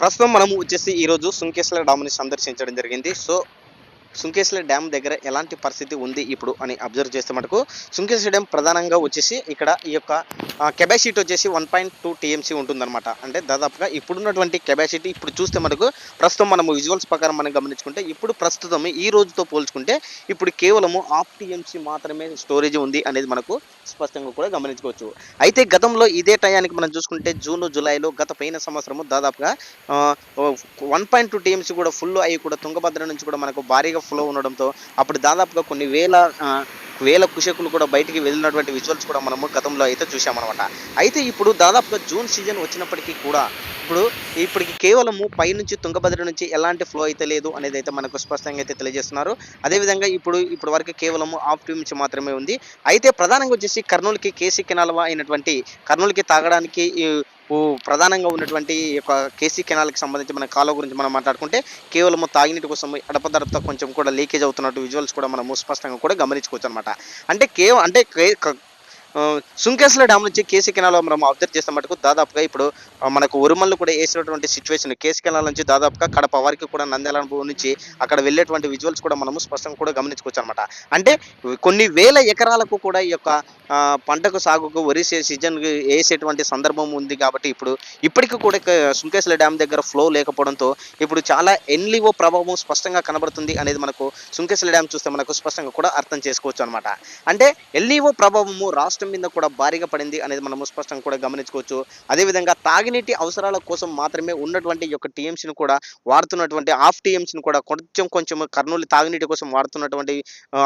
ప్రస్తుతం మనము వచ్చేసి ఈరోజు సుంకేశ్వర డామ్‌ని సందర్శించడం జరిగింది. సుంకేశ్వర డ్యామ్ దగ్గర ఎలాంటి పరిస్థితి ఉంది ఇప్పుడు అని అబ్జర్వ్ చేస్తే మటుకు సుంకేశ్వర డ్యామ్ ప్రధానంగా వచ్చేసి ఇక్కడ ఈ యొక్క కెపాసిటీ వచ్చేసి 1.2 టీఎంసీ ఉంటుందన్నమాట. అంటే దాదాపుగా ఇప్పుడున్నటువంటి కెపాసిటీ ఇప్పుడు చూస్తే మనకు ప్రస్తుతం మనము విజువల్స్ ప్రకారం మనం గమనించుకుంటే ఇప్పుడు ప్రస్తుతం ఈ రోజుతో పోల్చుకుంటే ఇప్పుడు కేవలము హాఫ్ టీఎంసీ మాత్రమే స్టోరేజ్ ఉంది అనేది మనకు స్పష్టంగా కూడా గమనించుకోవచ్చు. అయితే గతంలో ఇదే టయానికి మనం చూసుకుంటే జూన్, జూలైలో గత పోయిన సంవత్సరము దాదాపుగా ఆహ్, 1.2 టీఎంసీ కూడా ఫుల్ అయ్యి కూడా తుంగభద్ర నుంచి కూడా మనకు భారీగా ఫ్లో ఉండడంతో అప్పుడు దాదాపుగా కొన్ని వేల కుషకులు కూడా బయటికి వెళ్ళినటువంటి విజువల్స్ కూడా మనము గతంలో అయితే చూసామన్నమాట. అయితే ఇప్పుడు దాదాపుగా జూన్ సీజన్ వచ్చినప్పటికీ కూడా ఇప్పటికి కేవలము పైనుంచి తుంగభద్ర నుంచి ఎలాంటి ఫ్లో అయితే లేదు అనేది అయితే మనకు స్పష్టంగా అయితే తెలియజేస్తున్నారు. అదేవిధంగా ఇప్పుడు వరకు కేవలము హాఫ్ టీఎంసీ మాత్రమే ఉంది. అయితే ప్రధానంగా వచ్చేసి కర్నూలుకి కేసీ కెనాల్ అయినటువంటి కర్నూలుకి తాగడానికి ప్రధానంగా ఉన్నటువంటి ఈ యొక్క కేసీ కెనాల్‌కి సంబంధించి మన కాలువ గురించి మనం మాట్లాడుకుంటే కేవలం తాగునీటి కోసం అడపదడప కొంచెం కూడా లీకేజ్ అవుతున్నట్టు విజువల్స్ కూడా మనము స్పష్టంగా కూడా గమనించుకోవచ్చనమాట. అంటే అంటే సుంకేశ్వర డ్యామ్ నుంచి కేసీ కెనాల్ మనం అబ్జర్వ్ చేస్తే మటుకు దాదాపుగా ఇప్పుడు మనకు ఉరుమల్లు కూడా వేసినటువంటి సిచ్యువేషన్ కేసీ కెనాల్ నుంచి దాదాపుగా కడప వరకు కూడా నంద్యాల నుంచి అక్కడ వెళ్ళేటువంటి విజువల్స్ కూడా మనము స్పష్టంగా కూడా గమనించుకోవచ్చు అనమాట. అంటే కొన్ని వేల ఎకరాలకు కూడా ఈ యొక్క పంటకు సాగుకు వరి సీజన్ వేసేటువంటి సందర్భం ఉంది కాబట్టి ఇప్పటికి కూడా సుంకేశ్వర డ్యామ్ దగ్గర ఫ్లో లేకపోవడంతో ఇప్పుడు చాలా ఎన్లివో ప్రభావం స్పష్టంగా కనబడుతుంది అనేది మనకు సుంకేశ్వర డ్యామ్ చూస్తే మనకు స్పష్టంగా కూడా అర్థం చేసుకోవచ్చు అనమాట. అంటే ఎల్నివో ప్రభావము రాష్ట్రం మీద కూడా భారీగా పడింది అనేది మనము స్పష్టంగా కూడా గమనించుకోవచ్చు. అదేవిధంగా తాగునీటి అవసరాల కోసం మాత్రమే ఉన్నటువంటి ఈ యొక్క టీఎంసీని కూడా వాడుతున్నటువంటి హాఫ్ టీఎంసీని కూడా కొంచెం కర్నూలు తాగునీటి కోసం వాడుతున్నటువంటి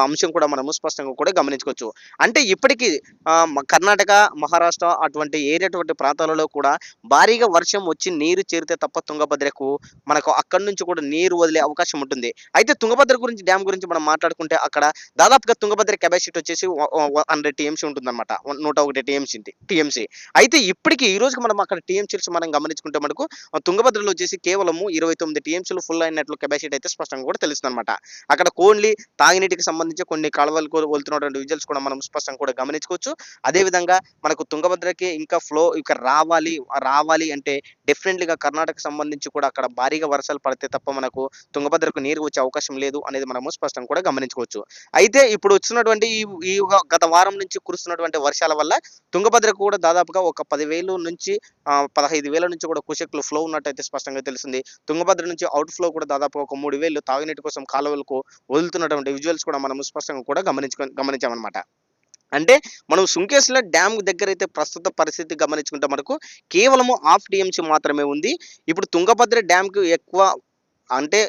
అంశం కూడా మనము స్పష్టంగా కూడా గమనించుకోవచ్చు. అంటే ఇప్పటికీ కర్ణాటక, మహారాష్ట్ర అటువంటి ఏరియటువంటి ప్రాంతాలలో కూడా భారీగా వర్షం వచ్చి నీరు చేరితే తప్ప తుంగభద్రకు మనకు అక్కడి నుంచి కూడా నీరు వదిలే అవకాశం ఉంటుంది. అయితే తుంగభద్ర గురించి డ్యామ్ గురించి మనం మాట్లాడుకుంటే అక్కడ దాదాపుగా తుంగభద్ర కెపాసిటీ వచ్చేసి 100 టీఎంసీ ఉంటుందన్నమాట. 101 టీఎంసీ. అయితే ఇప్పటికి ఈ రోజుకి మనం అక్కడ టీఎంసీస్ మనం గమనించుకుంటే మనకు తుంగభద్రలో వచ్చేసి కేవలము 29 టీఎంసీలు ఫుల్ అయినట్లు కెపాసిటీ అయితే స్పష్టంగా కూడా తెలుస్తుందన్నమాట. అక్కడ ఓన్లీ తాగునీటికి సంబంధించి కొన్ని కాలువలకు వెళ్తున్నటువంటి విజువల్స్ కూడా మనం స్పష్టంగా కూడా గమనించుకోవచ్చు. అదేవిధంగా మనకు తుంగభద్రకి ఇంకా ఫ్లో ఇక రావాలి అంటే డెఫినెట్లీగా కర్ణాటక సంబంధించి కూడా అక్కడ భారీగా వర్షాలు పడితే తప్ప మనకు తుంగభద్రకు నీరు వచ్చే అవకాశం లేదు అనేది మనము స్పష్టంగా కూడా గమనించుకోవచ్చు. అయితే ఇప్పుడు వచ్చినటువంటి ఈ గత వారం నుంచి కురుస్తున్నటువంటి వర్షాల వల్ల తుంగభద్రకు కూడా దాదాపుగా ఒక 10,000 నుంచి 15,000 నుంచి కూడా కుషకులు ఫ్లో ఉన్నట్టయితే స్పష్టంగా తెలుస్తుంది. తుంగభద్ర నుంచి అవుట్ ఫ్లో కూడా దాదాపు ఒక 3,000 తాగునీటి కోసం కాలువలకు వదులుతున్నటువంటి విజువల్స్ కూడా మనము స్పష్టంగా కూడా గమనించామన్నమాట. అంటే మనం సుంకేశ్వర డ్యామ్ దగ్గర అయితే ప్రస్తుత పరిస్థితి గమనించుకుంటే మనకు కేవలము హాఫ్ టీఎంసీ మాత్రమే ఉంది. ఇప్పుడు తుంగభద్ర డ్యామ్‌కి ఎక్కువ అంటే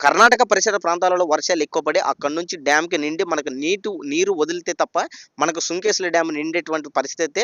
కర్ణాటక పరిసర ప్రాంతాలలో వర్షాలు ఎక్కువ పడి అక్కడి నుంచి డ్యామ్‌కి నిండి మనకు నీరు వదిలితే తప్ప మనకు సుంకేశ్వర డ్యామ్ నిండేటువంటి పరిస్థితి అయితే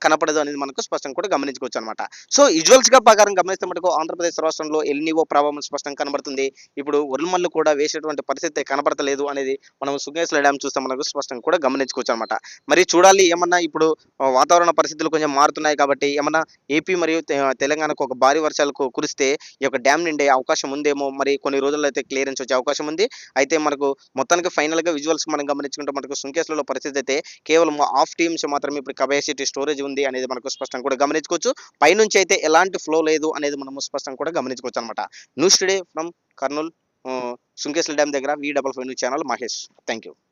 కనపడదు అనేది మనకు స్పష్టంగా కూడా గమనించుకోవచ్చు అనమాట. సో విజువల్స్‌గా ప్రకారం గమనిస్తే మటుకు ఆంధ్రప్రదేశ్ రాష్ట్రంలో ఎల్‌నివో ప్రభావం స్పష్టంగా కనబడుతుంది. ఇప్పుడు ఉరుములు కూడా వేసేటువంటి పరిస్థితి కనబడతలేదు అనేది మనం సుంకేశ్వర డ్యామ్ చూస్తే మనకు స్పష్టంగా కూడా గమనించుకోవచ్చు అనమాట. మరి చూడాలి ఏమన్నా ఇప్పుడు వాతావరణ పరిస్థితులు కొంచెం మారుతున్నాయి కాబట్టి ఏమన్నా ఏపీ మరియు తెలంగాణకు ఒక భారీ వర్షాలు కురిస్తే ఈ యొక్క డ్యామ్ నిండే అవకాశం ఉందేమో మరి కొన్ని రోజుల్లో అయితే క్లియరెన్స్ వచ్చే అవకాశం ఉంది. అయితే మనకు మొత్తానికి ఫైనల్‌గా విజువల్స్ మనం గమనించుకుంటే మనకు సుంకేశ్వరలో పరిస్థితి అయితే కేవలం హాఫ్ టీఎంసీ మాత్రమే ఇప్పుడు కెపాసిటీ స్టోరేజ్ ఉంది అనేది మనకు స్పష్టంగా కూడా గమనించుకోవచ్చు. పైనుంచి అయితే ఎలాంటి ఫ్లో లేదు అనేది మనము స్పష్టంగా కూడా గమనించుకోవచ్చు అనమాట. News today from Kurnool Sunkeshwara dam దగ్గర V55 news channel Mahesh. Thank you.